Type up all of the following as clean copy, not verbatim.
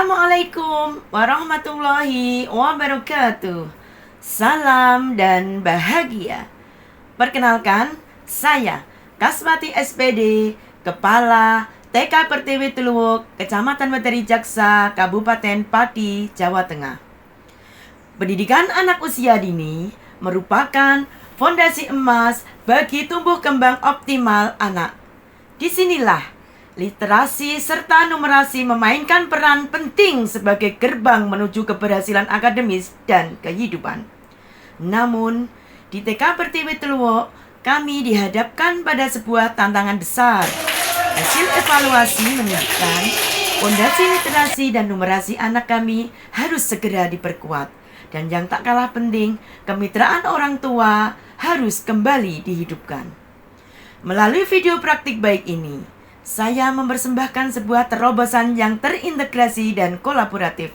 Assalamualaikum warahmatullahi wabarakatuh. Salam dan bahagia. Perkenalkan, saya Kasmati SPD, Kepala TK Pertiwi Tuluwuk, Kecamatan Meteri Jaksa, Kabupaten Pati, Jawa Tengah. Pendidikan anak usia dini merupakan fondasi emas bagi tumbuh kembang optimal anak. Disinilah literasi serta numerasi memainkan peran penting sebagai gerbang menuju keberhasilan akademis dan kehidupan. Namun, di TK Pertiwi Tuluwuk, kami dihadapkan pada sebuah tantangan besar. Hasil evaluasi menunjukkan fondasi literasi dan numerasi anak kami harus segera diperkuat. Dan yang tak kalah penting, kemitraan orang tua harus kembali dihidupkan. Melalui video praktik baik ini, saya mempersembahkan sebuah terobosan yang terintegrasi dan kolaboratif.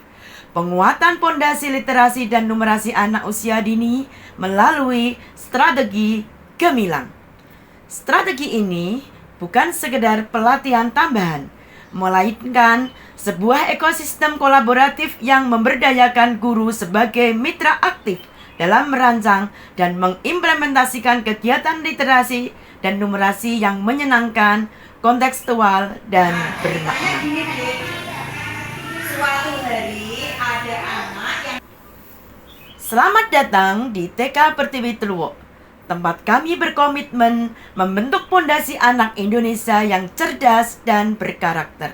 Penguatan fondasi literasi dan numerasi anak usia dini melalui strategi gemilang. Strategi ini bukan sekedar pelatihan tambahan, melainkan sebuah ekosistem kolaboratif yang memberdayakan guru sebagai mitra aktif dalam merancang dan mengimplementasikan kegiatan literasi dan numerasi yang menyenangkan, kontekstual, dan bermakna. Suatu hari ada anak yang... Selamat datang di TK Pertiwi Tuluwuk, tempat kami berkomitmen membentuk fondasi anak Indonesia yang cerdas dan berkarakter.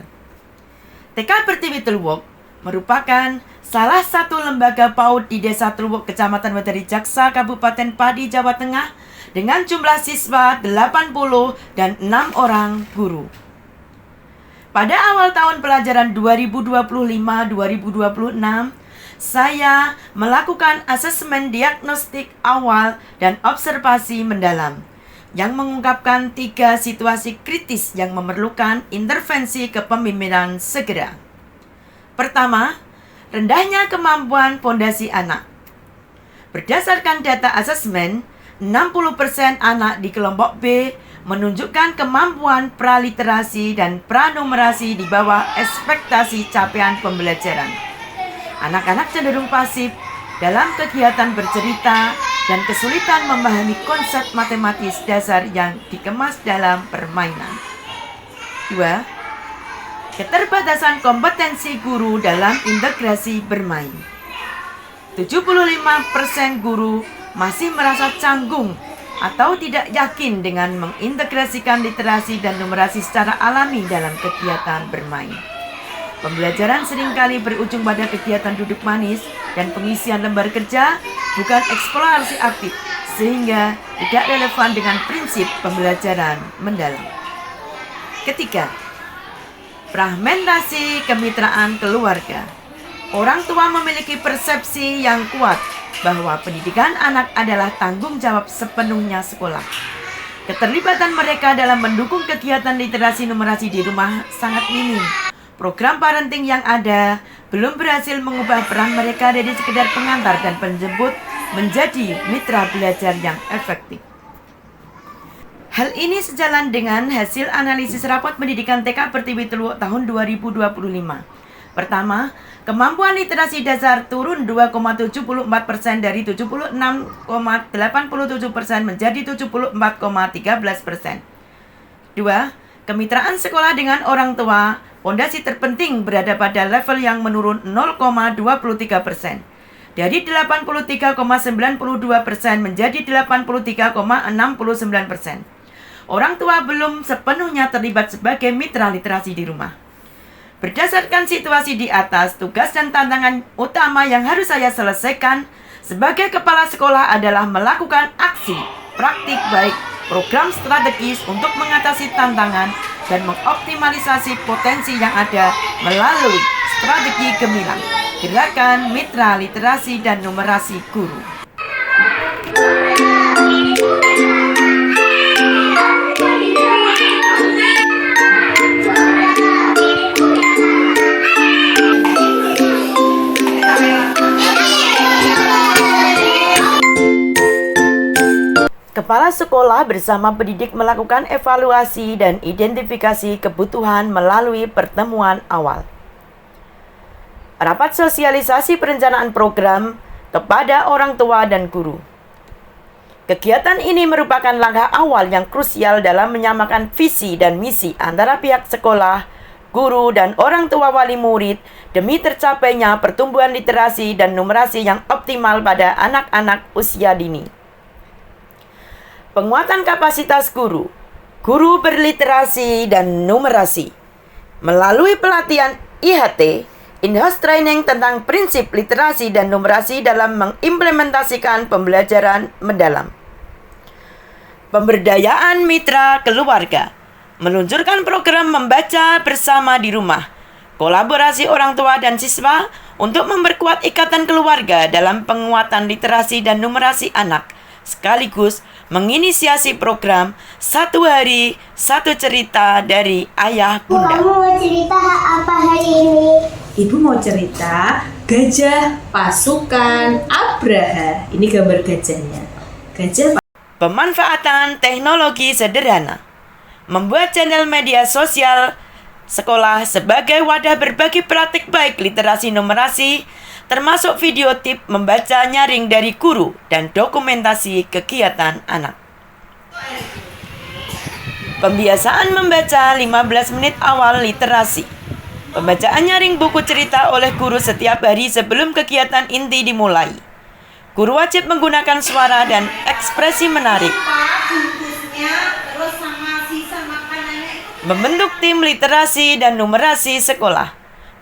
TK Pertiwi Tuluwuk merupakan salah satu lembaga PAUD di Desa Tuluwuk, Kecamatan Meteri Jaksa, Kabupaten Pati, Jawa Tengah, dengan jumlah siswa 80 dan 6 orang guru. Pada awal tahun pelajaran 2025-2026, saya melakukan asesmen diagnostik awal dan observasi mendalam yang mengungkapkan 3 situasi kritis yang memerlukan intervensi kepemimpinan segera. Pertama, rendahnya kemampuan fondasi anak. Berdasarkan data asesmen, 60% anak di kelompok B menunjukkan kemampuan praliterasi dan pranumerasi di bawah ekspektasi capaian pembelajaran. Anak-anak cenderung pasif dalam kegiatan bercerita dan kesulitan memahami konsep matematis dasar yang dikemas dalam permainan. 2. Keterbatasan kompetensi guru dalam integrasi bermain. 75% guru masih merasa canggung atau tidak yakin dengan mengintegrasikan literasi dan numerasi secara alami dalam kegiatan bermain. Pembelajaran seringkali berujung pada kegiatan duduk manis dan pengisian lembar kerja, bukan eksplorasi aktif, sehingga tidak relevan dengan prinsip pembelajaran mendalam. Ketiga, fragmentasi kemitraan keluarga. Orang tua memiliki persepsi yang kuat bahwa pendidikan anak adalah tanggung jawab sepenuhnya sekolah. Keterlibatan mereka dalam mendukung kegiatan literasi numerasi di rumah sangat minim. Program parenting yang ada belum berhasil mengubah peran mereka dari sekedar pengantar dan penjemput menjadi mitra belajar yang efektif. Hal ini sejalan dengan hasil analisis rapot pendidikan TK Pertiwi Tuluwuk tahun 2025. Pertama, kemampuan literasi dasar turun 2,74% dari 76,87% menjadi 74,13%. 2. Kemitraan sekolah dengan orang tua, fondasi terpenting berada pada level yang menurun 0,23%. Dari 83,92% menjadi 83,69%. Orang tua belum sepenuhnya terlibat sebagai mitra literasi di rumah. Berdasarkan situasi di atas, tugas dan tantangan utama yang harus saya selesaikan sebagai kepala sekolah adalah melakukan aksi praktik baik program strategis untuk mengatasi tantangan dan mengoptimalisasi potensi yang ada melalui strategi gemilang, gerakan mitra literasi dan numerasi guru. Kepala sekolah bersama pendidik melakukan evaluasi dan identifikasi kebutuhan melalui pertemuan awal. rapat sosialisasi perencanaan program kepada orang tua dan guru. Kegiatan ini merupakan langkah awal yang krusial dalam menyamakan visi dan misi antara pihak sekolah, guru, dan orang tua wali murid demi tercapainya pertumbuhan literasi dan numerasi yang optimal pada anak-anak usia dini. Penguatan kapasitas guru berliterasi dan numerasi. Melalui pelatihan IHT, in-house training tentang prinsip literasi dan numerasi dalam mengimplementasikan pembelajaran mendalam. Pemberdayaan mitra keluarga. Meluncurkan program membaca bersama di rumah. Kolaborasi orang tua dan siswa untuk memperkuat ikatan keluarga dalam penguatan literasi dan numerasi anak, sekaligus menginisiasi program Satu Hari Satu Cerita dari Ayah Bunda. Kamu mau cerita apa hari ini? Ibu mau cerita gajah pasukan Abraha. Ini gambar gajahnya. Pemanfaatan teknologi sederhana. Membuat channel media sosial sekolah sebagai wadah berbagi praktik baik literasi numerasi, termasuk video tip membaca nyaring dari guru dan dokumentasi kegiatan anak. Pembiasaan membaca 15 menit awal literasi. Pembacaan nyaring buku cerita oleh guru setiap hari sebelum kegiatan inti dimulai. Guru wajib menggunakan suara dan ekspresi menarik. Membentuk tim literasi dan numerasi sekolah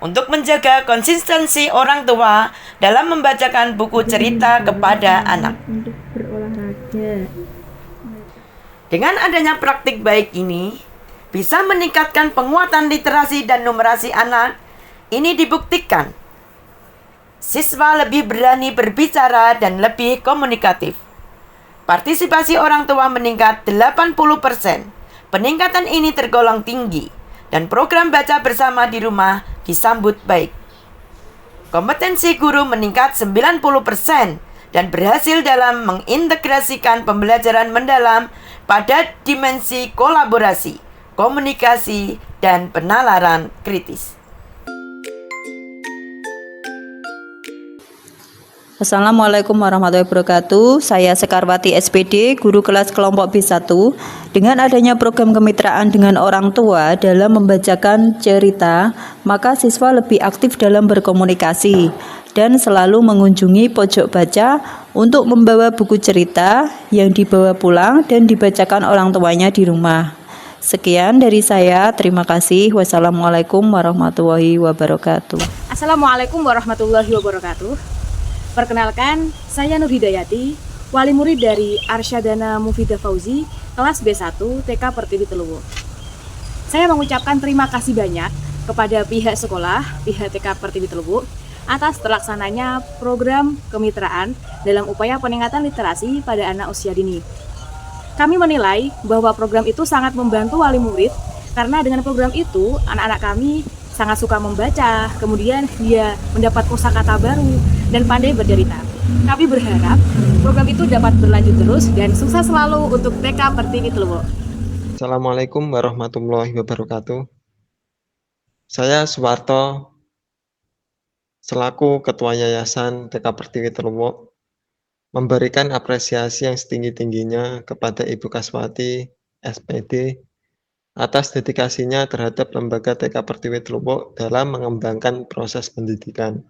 untuk menjaga konsistensi orang tua dalam membacakan buku cerita kepada anak. Dengan adanya praktik baik ini, bisa meningkatkan penguatan literasi dan numerasi anak. Ini dibuktikan siswa lebih berani berbicara dan lebih komunikatif. Partisipasi orang tua meningkat 80%. Peningkatan ini tergolong tinggi dan program baca bersama di rumah disambut baik. Kompetensi guru meningkat 90% dan berhasil dalam mengintegrasikan pembelajaran mendalam pada dimensi kolaborasi, komunikasi, dan penalaran kritis. Assalamualaikum warahmatullahi wabarakatuh. Saya Sekarwati SPD, guru kelas kelompok B1. Dengan adanya program kemitraan dengan orang tua dalam membacakan cerita, maka siswa lebih aktif dalam berkomunikasi dan selalu mengunjungi pojok baca untuk membawa buku cerita yang dibawa pulang dan dibacakan orang tuanya di rumah. Sekian dari saya, terima kasih. Wassalamualaikum warahmatullahi wabarakatuh. Assalamualaikum warahmatullahi wabarakatuh. Perkenalkan, saya Nur Hidayati, wali murid dari Arsyadana Mufidah Fauzi, kelas B1 TK Pertiwi Teluwo. Saya mengucapkan terima kasih banyak kepada pihak sekolah, pihak TK Pertiwi Teluwo, atas terlaksananya program kemitraan dalam upaya peningkatan literasi pada anak usia dini. Kami menilai bahwa program itu sangat membantu wali murid, karena dengan program itu, anak-anak kami sangat suka membaca, kemudian dia mendapat kosakata baru, dan pandai bercerita. Kami berharap program itu dapat berlanjut terus dan sukses selalu untuk TK Pertiwi Teluwo. Assalamualaikum warahmatullahi wabarakatuh. Saya Suwarto, selaku Ketua Yayasan TK Pertiwi Teluwo, memberikan apresiasi yang setinggi-tingginya kepada Ibu Kaswati SPD atas dedikasinya terhadap lembaga TK Pertiwi Teluwo dalam mengembangkan proses pendidikan,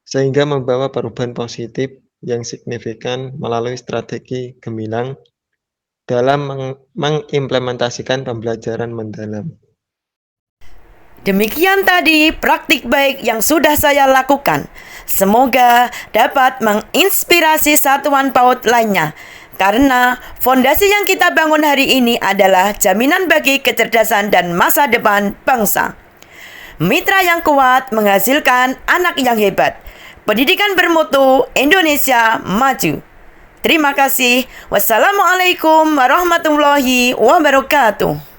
sehingga membawa perubahan positif yang signifikan melalui strategi gemilang dalam mengimplementasikan pembelajaran mendalam. Demikian tadi praktik baik yang sudah saya lakukan. Semoga dapat menginspirasi satuan PAUD lainnya. Karena fondasi yang kita bangun hari ini adalah jaminan bagi kecerdasan dan masa depan bangsa. Mitra yang kuat menghasilkan anak yang hebat. Pendidikan bermutu, Indonesia maju. Terima kasih. Wassalamualaikum warahmatullahi wabarakatuh.